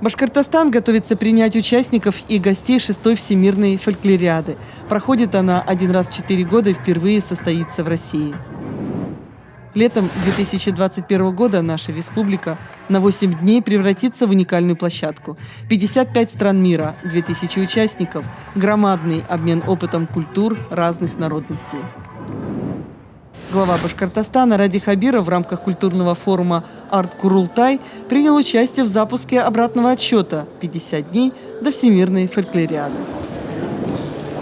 Башкортостан готовится принять участников и гостей 6-й Всемирной фольклориады. Проходит она один раз в 4 года и впервые состоится в России. Летом 2021 года наша республика на 8 дней превратится в уникальную площадку. 55 стран мира, 2000 участников, громадный обмен опытом культур разных народностей. Глава Башкортостана Ради Хабиров в рамках культурного форума «Арт-Курултай» принял участие в запуске обратного отсчета «50 дней до Всемирной фольклориады».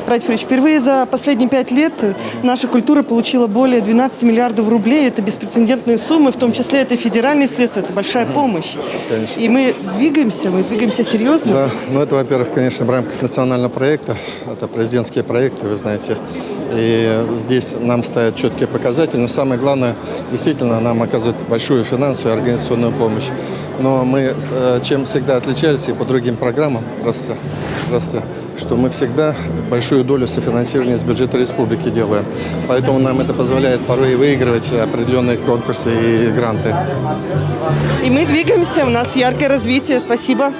Ради Федорович, впервые за последние 5 лет наша культура получила более 12 миллиардов рублей. Это беспрецедентные суммы, в том числе это федеральные средства, это большая помощь. Конечно. И мы двигаемся серьезно. Да, ну это, во-первых, конечно, в рамках национального проекта, это президентские проекты, вы знаете. И здесь нам ставят четкие показатели, но самое главное, действительно, нам оказывают большую финансовую и организационную помощь. Но мы чем всегда отличались и по другим программам, просто что мы всегда большую долю софинансирования из бюджета республики делаем. Поэтому нам это позволяет порой выигрывать определенные конкурсы и гранты. И мы двигаемся, у нас яркое развитие. Спасибо.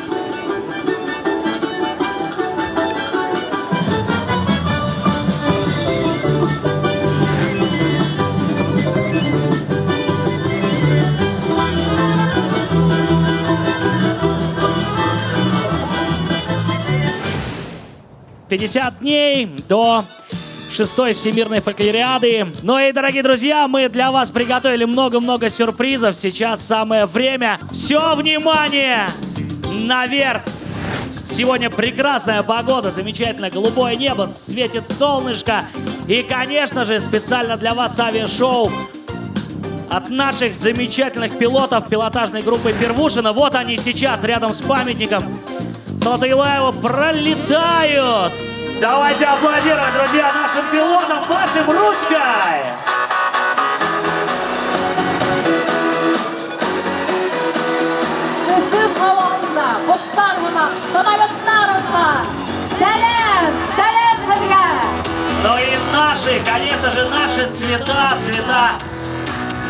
«50 дней до 6-й Всемирной фольклориады». Ну и, дорогие друзья, мы для вас приготовили много-много сюрпризов. Сейчас самое время. Все, внимание! Наверх! Сегодня прекрасная погода, замечательное голубое небо, светит солнышко. И, конечно же, специально для вас авиашоу от наших замечательных пилотов пилотажной группы «Первушина». Вот они сейчас рядом с памятником Салату-Юлаеву пролетают. Давайте аплодируем, друзья, нашим пилотам, вашим ручкой. Bütün havamda, kuşlarımda, самолетlarımda, сәлем sizге! Ну и наши, конечно же, наши цвета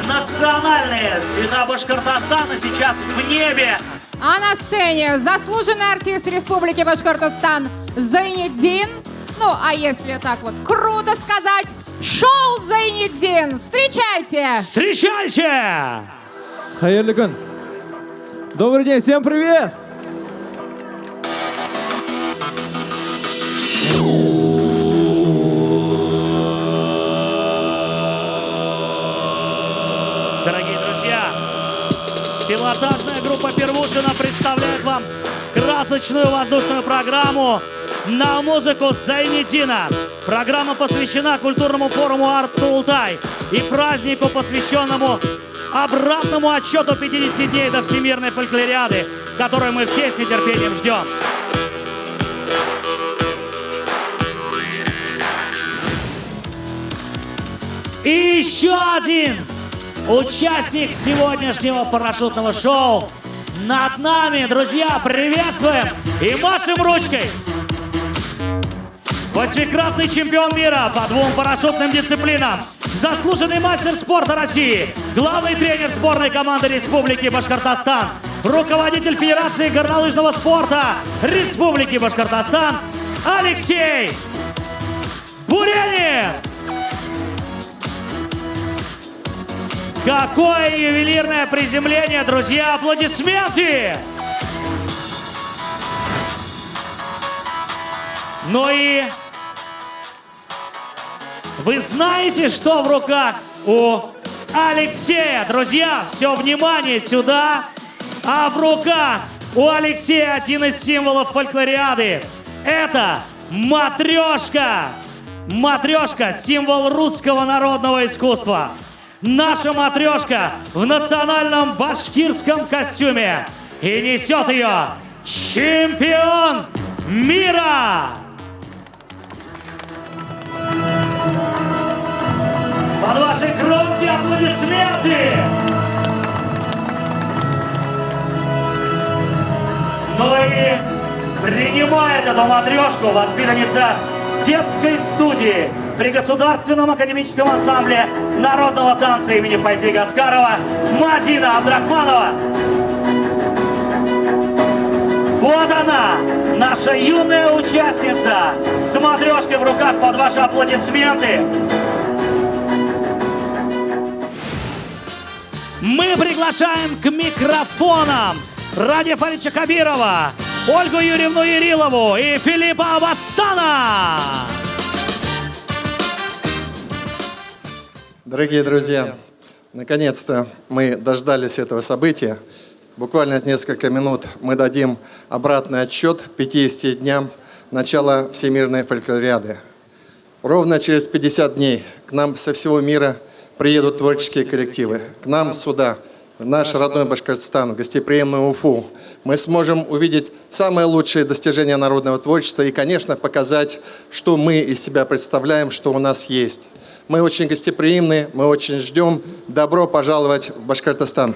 национальные, цвета Башкортостана сейчас в небе. А на сцене заслуженный артист Республики Башкортостан Зайнетдин. Ну, а если так вот круто сказать, шоу Зайнетдин. Встречайте! Встречайте! Хайырлы күн. Добрый день, всем привет! Дорогие друзья, пилотажная группа «Первушина» представляет вам красочную воздушную программу на музыку Зайнетдина. Программа посвящена культурному форуму «Арт-Курултай» и празднику, посвященному обратному отсчету 50 дней до Всемирной фольклориады, которую мы все с нетерпением ждем. И еще один участник сегодняшнего парашютного шоу над нами, друзья, приветствуем и машем ручкой. 8-кратный чемпион мира по 2 парашютным дисциплинам, заслуженный мастер спорта России, главный тренер сборной команды Республики Башкортостан, руководитель Федерации горнолыжного спорта Республики Башкортостан Алексей Буренин. Какое ювелирное приземление, друзья! Аплодисменты! Ну и вы знаете, что в руках у Алексея? Друзья, все внимание сюда. А в руках у Алексея один из символов фольклориады. Это матрешка. Матрешка – символ русского народного искусства. Наша матрешка в национальном башкирском костюме. И несет ее чемпион мира! Под ваши громкие аплодисменты! Ну и принимает эту матрешку воспитанница детской студии при Государственном академическом ансамбле народного танца имени Файзи Гаскарова Мадина Абдрахманова. Вот она, наша юная участница с матрешкой в руках под ваши аплодисменты. Мы приглашаем к микрофонам Ради Фаридовича Хабирова, Ольгу Юрьевну Ярилову и Филиппа Бассана. Дорогие друзья, наконец-то мы дождались этого события. Буквально через несколько минут мы дадим обратный отсчет 50 дням начала Всемирной фольклориады. Ровно через 50 дней к нам со всего мира приедут творческие коллективы, к нам сюда, в наш родной Башкортостан, в гостеприимную Уфу. Мы сможем увидеть самые лучшие достижения народного творчества и, конечно, показать, что мы из себя представляем, что у нас есть. Мы очень гостеприимны, мы очень ждем. Добро пожаловать в Башкортостан.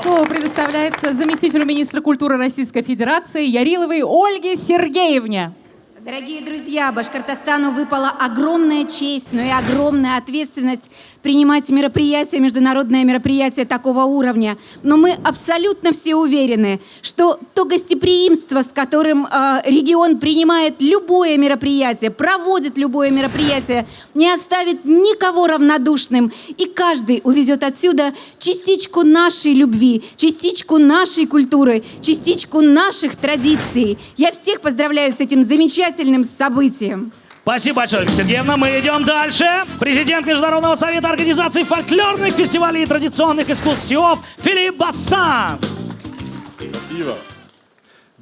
Слово предоставляется заместителю министра культуры Российской Федерации Яриловой Ольге Сергеевне. Дорогие друзья, Башкортостану выпала огромная честь, но и огромная ответственность принимать мероприятия, международные мероприятия такого уровня. Но мы абсолютно все уверены, что то гостеприимство, с которым регион принимает любое мероприятие, проводит любое мероприятие, не оставит никого равнодушным. И каждый увезет отсюда частичку нашей любви, частичку нашей культуры, частичку наших традиций. Я всех поздравляю с этим замечательным событием. Спасибо большое, Ольга Сергеевна. Мы идем дальше. Президент Международного совета организации фольклорных фестивалей и традиционных искусств СИОФ Филипп Бассан. Спасибо.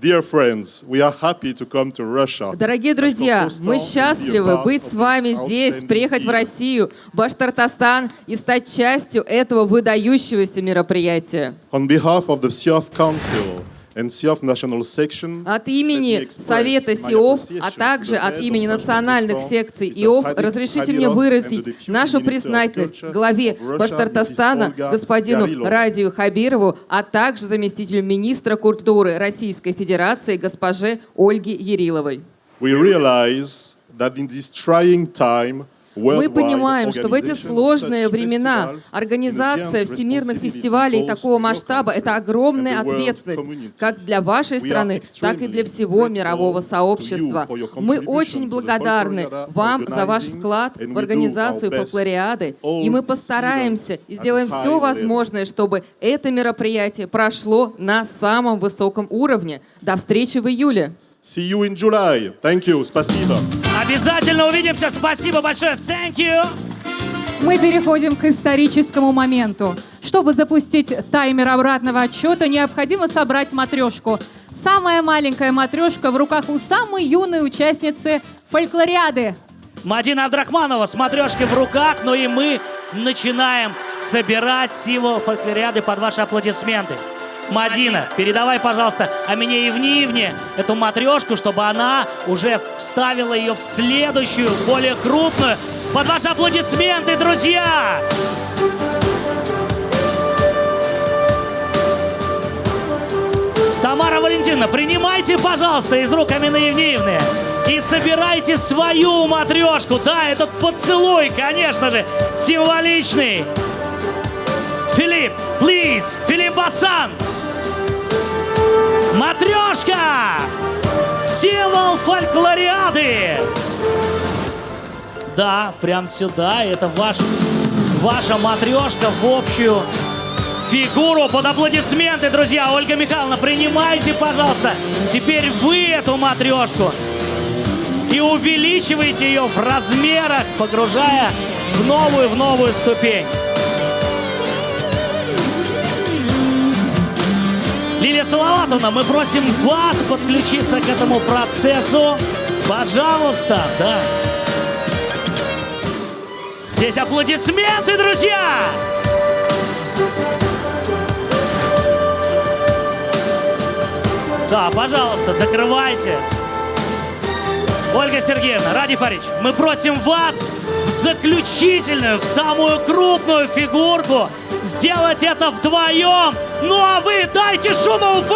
Dear friends, we are happy to come to Russia. Дорогие друзья, мы счастливы быть с вами здесь, приехать в Россию, Башкортостан и стать частью этого выдающегося мероприятия. On behalf of the SIOF Council and SIOF National Section, От имени Совета СИОФ, а также от имени национальных секций ИОФ, разрешите мне выразить нашу признательность главе Башкортостана, господину Радию Хабирову, а также заместителю министра культуры Российской Федерации, госпоже Ольге Яриловой. we realize that in this trying time, Мы понимаем, что в эти сложные времена организация всемирных фестивалей такого масштаба – это огромная ответственность как для вашей страны, так и для всего мирового сообщества. Мы очень благодарны вам за ваш вклад в организацию фольклориады, и мы постараемся и сделаем все возможное, чтобы это мероприятие прошло на самом высоком уровне. До встречи в июле. See you in July. Thank you. Спасибо. Обязательно увидимся. Спасибо большое. Thank you. Мы переходим к историческому моменту. Чтобы запустить таймер обратного отсчета, необходимо собрать матрешку. Самая маленькая матрешка в руках у самой юной участницы фольклориады. Мадина Абдрахманова с матрешкой в руках, но и мы начинаем собирать символ фольклориады под ваши аплодисменты. Мадина, передавай, пожалуйста, Амине Евниевне эту матрешку, чтобы она уже вставила ее в следующую, более крупную. Под ваши аплодисменты, друзья! Тамара Валентиновна, принимайте, пожалуйста, из рук Амины Евниевны и собирайте свою матрешку. Да, этот поцелуй, конечно же, символичный. Филипп, please, Филипп Бассан. Матрешка! Символ фольклориады! Да, прям сюда. Это ваша матрешка в общую фигуру. Под аплодисменты, друзья. Ольга Михайловна, принимайте, пожалуйста, теперь вы эту матрешку. И увеличивайте ее в размерах, погружая в новую ступень. Лилия Салаватовна, мы просим вас подключиться к этому процессу. Пожалуйста, да. Здесь аплодисменты, друзья! Да, пожалуйста, закрывайте. Ольга Сергеевна, Ради Фаридович, мы просим вас в заключительную, в самую крупную фигурку сделать это вдвоем. Ну а вы дайте шуму Уфу!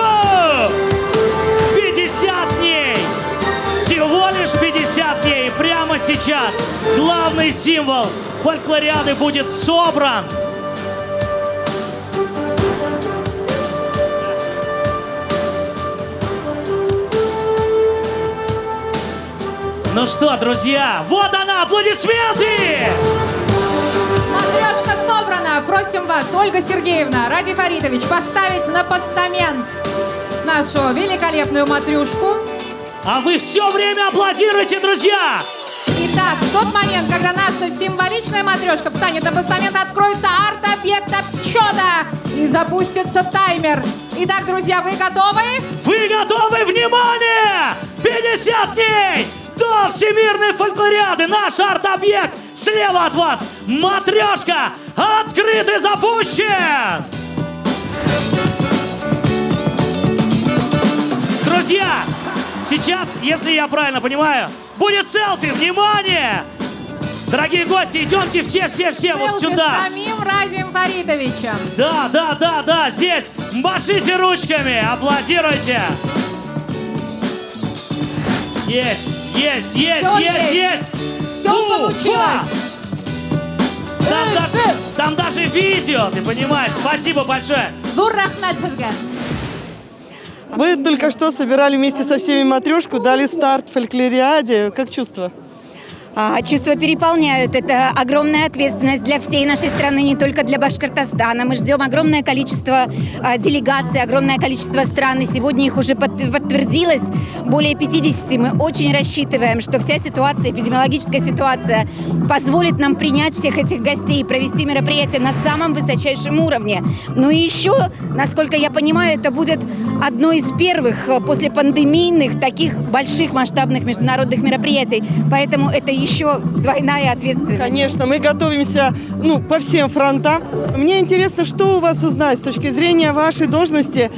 50 дней! Всего лишь 50 дней! И прямо сейчас главный символ фольклориады будет собран. Ну что, друзья, вот она, аплодисменты! Матрешка собрана. Просим вас, Ольга Сергеевна, Ради Фаритович, поставить на постамент нашу великолепную матрюшку. А вы все время аплодируете, друзья! Итак, в тот момент, когда наша символичная матрешка встанет на постамент, откроется арт-объект отчета и запустится таймер. Итак, друзья, вы готовы? Вы готовы? Внимание! 50 дней до Всемирной фольклориады. Наш арт-объект слева от вас. Матрешка открыт и запущен! Друзья, сейчас, если я правильно понимаю, будет селфи. Внимание! Дорогие гости, идемте все вот сюда. С самим Радием Фаритовичем. Да, здесь. Машите ручками, аплодируйте. Есть. Все получилось. Там даже видео, ты понимаешь. Спасибо большое. Вы только что собирали вместе со всеми матрешку, дали старт фольклориаде. Как чувство? Чувства переполняют. Это огромная ответственность для всей нашей страны, не только для Башкортостана. Мы ждем огромное количество делегаций, огромное количество стран. И сегодня их уже подтвердилось более 50. Мы очень рассчитываем, что вся ситуация, эпидемиологическая ситуация позволит нам принять всех этих гостей и провести мероприятие на самом высочайшем уровне. Ну и еще, насколько я понимаю, это будет одно из первых после пандемийных таких больших масштабных международных мероприятий. Поэтому это еще двойная ответственность. Конечно, мы готовимся по всем фронтам. Мне интересно, что у вас узнать с точки зрения вашей должности.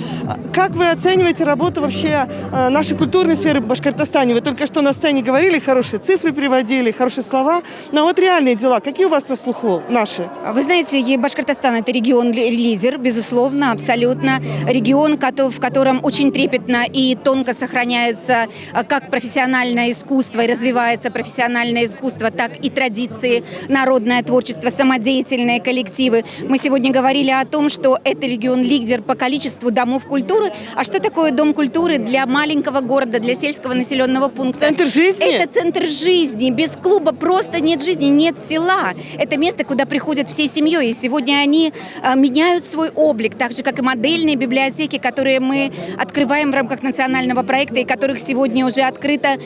Как вы оцениваете работу вообще нашей культурной сферы в Башкортостане? Вы только что на сцене говорили, хорошие цифры приводили, хорошие слова. Но вот реальные дела, какие у вас на слуху наши? Вы знаете, Башкортостан – это регион-лидер, безусловно, абсолютно. Регион, в котором очень трепетно и тонко сохраняется как профессиональное искусство и развивается профессиональное искусство, так и традиции, народное творчество, самодеятельные коллективы. Мы сегодня говорили о том, что это регион-лидер по количеству домов культуры. А что такое дом культуры для маленького города, для сельского населенного пункта? Центр жизни? Это центр жизни. Без клуба просто нет жизни, нет села. Это место, куда приходят всей семьей. И сегодня они меняют свой облик, так же, как и модельные библиотеки, которые мы открываем в рамках национального проекта, и которых сегодня уже открыто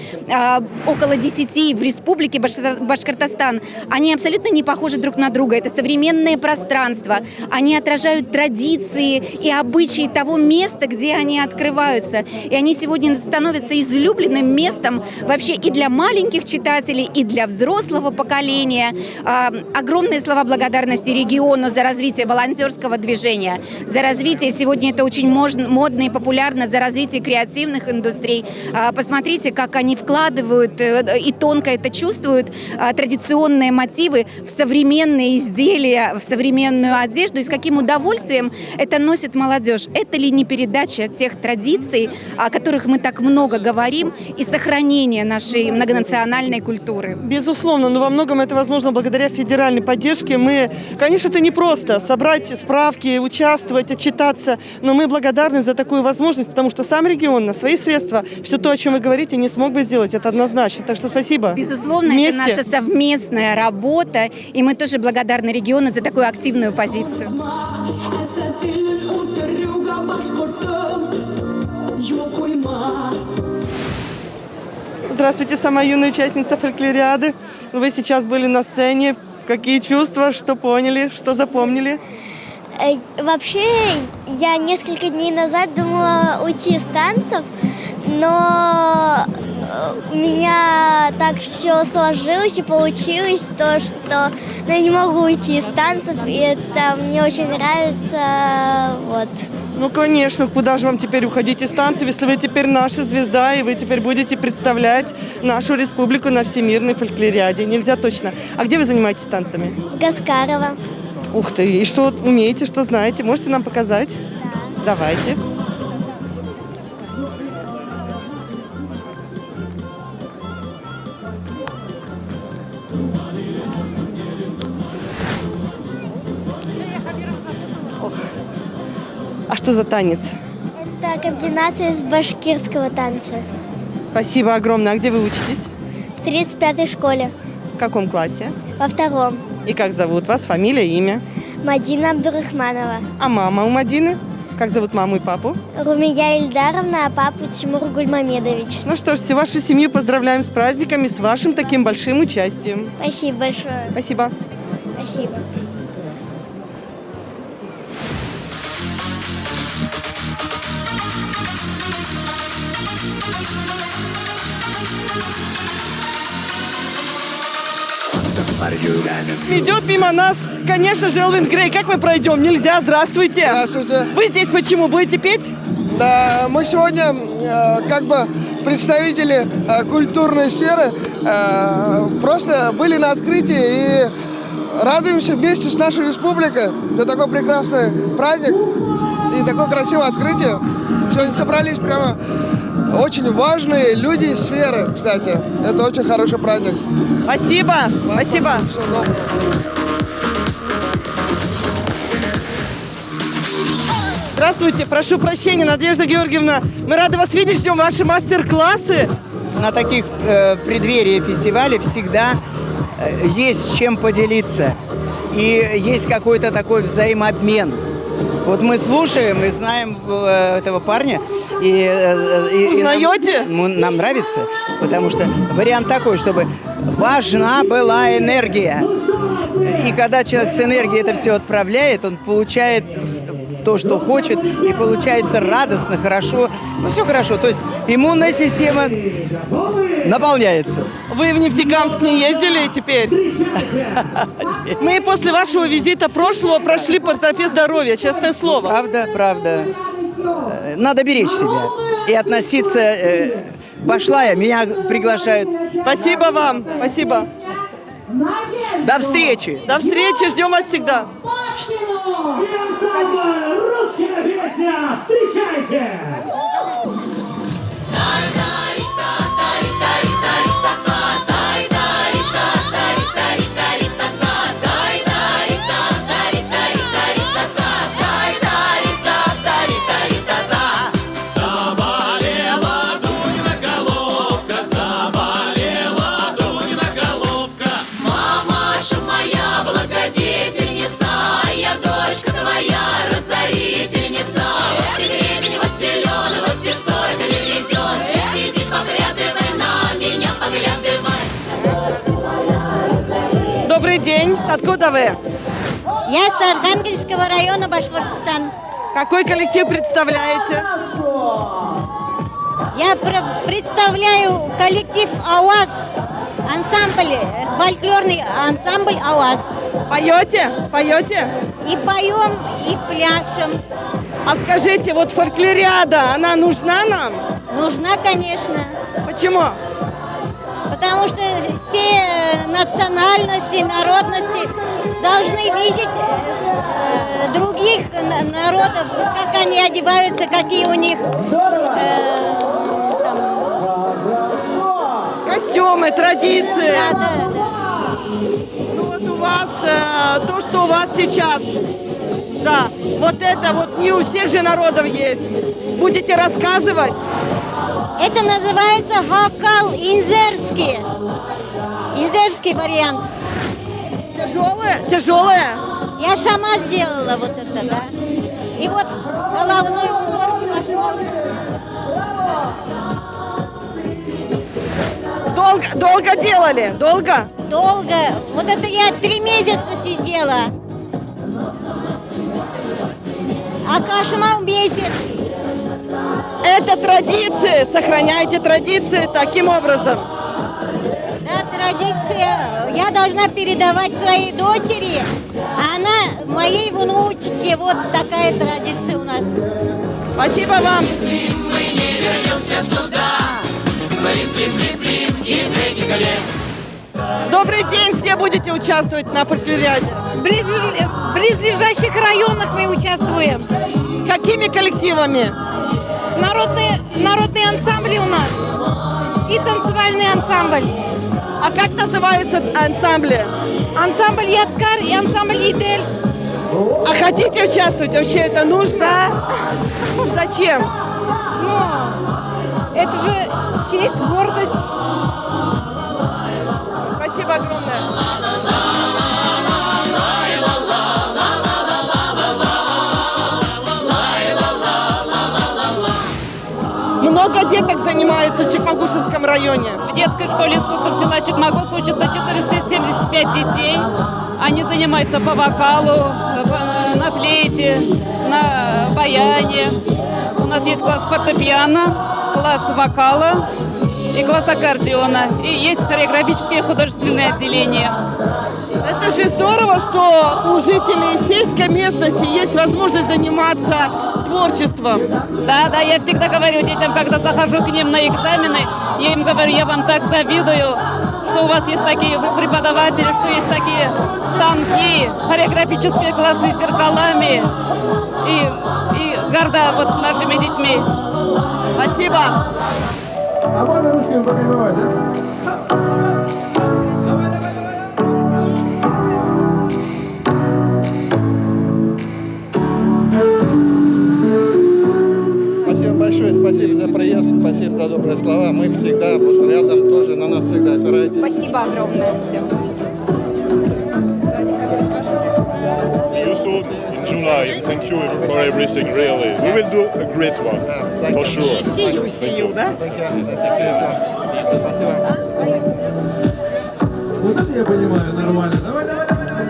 около 10 в республике Башкортостан. Они абсолютно не похожи друг на друга. Это современное пространство. Они отражают традиции и обычаи того места, где они открываются. И они сегодня становятся излюбленным местом вообще и для маленьких читателей, и для взрослого поколения. Огромные слова благодарности региону за развитие волонтерского движения, за развитие, сегодня это очень модно и популярно, за развитие креативных индустрий. Посмотрите, как они вкладывают и тонко это чувствуют, традиционные мотивы в современные изделия, в современную одежду, и с каким удовольствием это носит молодежь. Это ли не передача тех традиций, о которых мы так много говорим, и сохранение нашей многонациональной культуры? Безусловно, но во многом это возможно благодаря федеральной поддержке. Мы, конечно, это непросто собрать справки, участвовать, отчитаться, но мы благодарны за такую возможность, потому что сам регион на свои средства все то, о чем вы говорите, не смог бы сделать. Это однозначно. Так что спасибо. Безусловно, это наша совместная работа, и мы тоже благодарны региону за такую активную позицию. Здравствуйте, самая юная участница фольклориады. Вы сейчас были на сцене. Какие чувства, что поняли, что запомнили? Вообще, я несколько дней назад думала уйти с танцев, но у меня так все сложилось и получилось, то, что я не могу уйти из танцев, и это мне очень нравится, вот. Ну, конечно, куда же вам теперь уходить из танцев, если вы теперь наша звезда, и вы теперь будете представлять нашу республику на Всемирной фольклориаде. Нельзя точно. А где вы занимаетесь танцами? В Гаскарова. Ух ты, и что умеете, что знаете? Можете нам показать? Да. Давайте. А что за танец? Это комбинация из башкирского танца. Спасибо огромное. А где вы учитесь? В 35-й школе. В каком классе? Во 2-м. И как зовут вас? Фамилия, имя? Мадина Абдурахманова. А мама у Мадины? Как зовут маму и папу? Румия Ильдаровна, а папу Тимур Гульмамедович. Ну что ж, всю вашу семью поздравляем с праздниками, с вашим таким большим участием. Спасибо большое. Спасибо. Спасибо. Идет мимо нас, конечно же, Элвин Грей. Как мы пройдем? Нельзя. Здравствуйте. Здравствуйте. Вы здесь почему? Будете петь? Да, мы сегодня как бы представители культурной сферы просто были на открытии и радуемся вместе с нашей республикой. Это такой прекрасный праздник и такое красивое открытие. Сегодня собрались прямо очень важные люди из сферы, кстати. Это очень хороший праздник. Спасибо. Спасибо. Здравствуйте, прошу прощения, Надежда Георгиевна. Мы рады вас видеть, ждем ваши мастер-классы. На таких преддверии фестивалей всегда есть чем поделиться. И есть какой-то такой взаимообмен. Вот мы слушаем и знаем этого парня. Узнаете? Нам нравится, потому что вариант такой, чтобы важна была энергия. И когда человек с энергией это все отправляет, он получает то, что хочет, и получается радостно, хорошо. Ну, все хорошо. То есть иммунная система наполняется. Вы в Нефтекамск не ездили теперь? Мы после вашего визита прошлого прошли по тропе здоровья, честное слово. Правда, правда. Надо беречь себя и относиться. Пошла я, меня приглашают. Спасибо вам, спасибо. До встречи. До встречи, ждем вас всегда. Русская песня, встречайте! Добрый день. Откуда вы? Я с Архангельского района, Башкортостан. Какой коллектив представляете? Я представляю коллектив АУАЗ, ансамбль, фольклорный ансамбль АУАЗ. Поете? Поете? И поем, и пляшем. А скажите, вот фольклориада, она нужна нам? Нужна, конечно. Почему? Потому что все национальности, народности должны видеть других народов, как они одеваются, какие у них костюмы, традиции. Да, да, да. Ну вот у вас то, что у вас сейчас. Да, вот это вот не у всех же народов есть. Будете рассказывать? Это называется хакал инзерский. Инзерский вариант. Тяжелое? Тяжелое? Я сама сделала вот это, да. И вот головной убор пошел. Долго делали? Долго? Долго. Вот это я 3 месяца сидела. А кошмар месяц. Это традиции. Сохраняйте традиции таким образом. Да, традиция. Я должна передавать своей дочери, а она моей внучке. Вот такая традиция у нас. Спасибо вам. Мы не вернемся туда. Блин, из этих лет. Добрый день. Где будете участвовать на фольклориаде? В близлежащих районах мы участвуем. Какими коллективами? Народные ансамбли у нас и танцевальный ансамбль. А как называются ансамбли? Ансамбль Ядкар и ансамбль Идель. А хотите участвовать? Вообще это нужно? Да. Зачем? Ну, это же честь, гордость. огромное. Много деток занимаются в Чекмагушевском районе. В детской школе искусств села Чекмагус учатся 475 детей. Они занимаются по вокалу, на флейте, на баяне. У нас есть класс фортепиано, класс вокала и класс аккордеона. И есть хореографические и художественные отделения. Это же здорово, что у жителей сельской местности есть возможность заниматься творчеством. Да, я всегда говорю детям, когда захожу к ним на экзамены, я им говорю, я вам так завидую, что у вас есть такие преподаватели, что есть такие станки, хореографические классы с зеркалами. И горда вот нашими детьми. Спасибо. А можно ручками покайфовать, да? Спасибо большое, спасибо за приезд, спасибо за добрые слова. Мы всегда вот рядом, тоже на нас всегда опираетесь. Спасибо огромное. Все. See you soon in July, and thank you for everything, really. We will do a great one, for sure. Thank you. Спасибо. Вот это я понимаю, нормально. Давай, давай, давай, давай.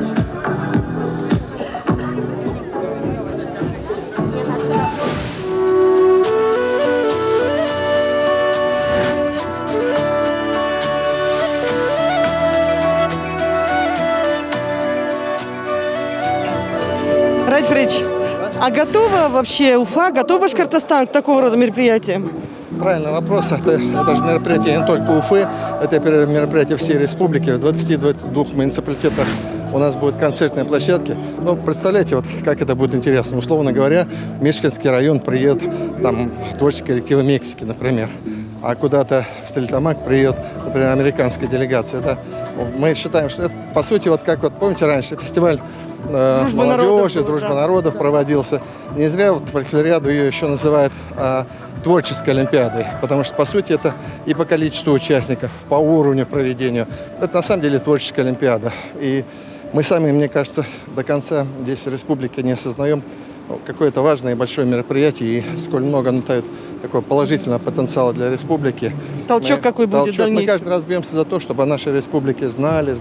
Радик Фрейдович, а готова вообще Уфа, готова Башкортостан к такого рода мероприятиям? Правильный вопрос. Это же мероприятие не только Уфы, это мероприятие всей республики. В 22 муниципалитетах у нас будут концертные площадки. Ну, представляете, вот как это будет интересно. Условно говоря, в Мишкинский район приедут там творческие коллективы Мексики, например. А куда-то в Стерлитамак приедет, например, американская делегация. Это, мы считаем, что это, по сути, вот как вот, помните, раньше фестиваль молодежи, дружба народов проводился. Не зря вот фольклориаду ее еще называют творческой олимпиадой, потому что, по сути, это и по количеству участников, по уровню проведения. Это на самом деле творческая олимпиада. И мы сами, мне кажется, до конца здесь в республике не осознаем какое-то важное и большое мероприятие, и сколь много оно дает такого положительного потенциала для республики. Толчок какой будет толчок. Мы дальнейший? каждый раз бьемся за то, чтобы о нашей республике знали.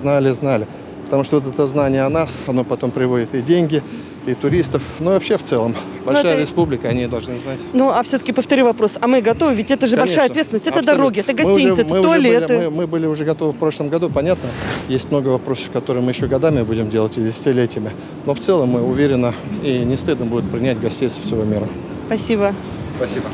Потому что вот это знание о нас, оно потом приводит и деньги, и туристов. Ну и вообще в целом. Большая это... республика, они должны знать. Ну, а все-таки повторю вопрос. А мы готовы? Ведь это же Конечно, большая ответственность. Это абсолютно. дороги, это гостиницы, это туалеты. Мы были уже готовы в прошлом году, понятно. Есть много вопросов, которые мы еще годами будем делать и десятилетиями. Но в целом мы уверены и не стыдно будет принять гостей со всего мира. Спасибо. Спасибо.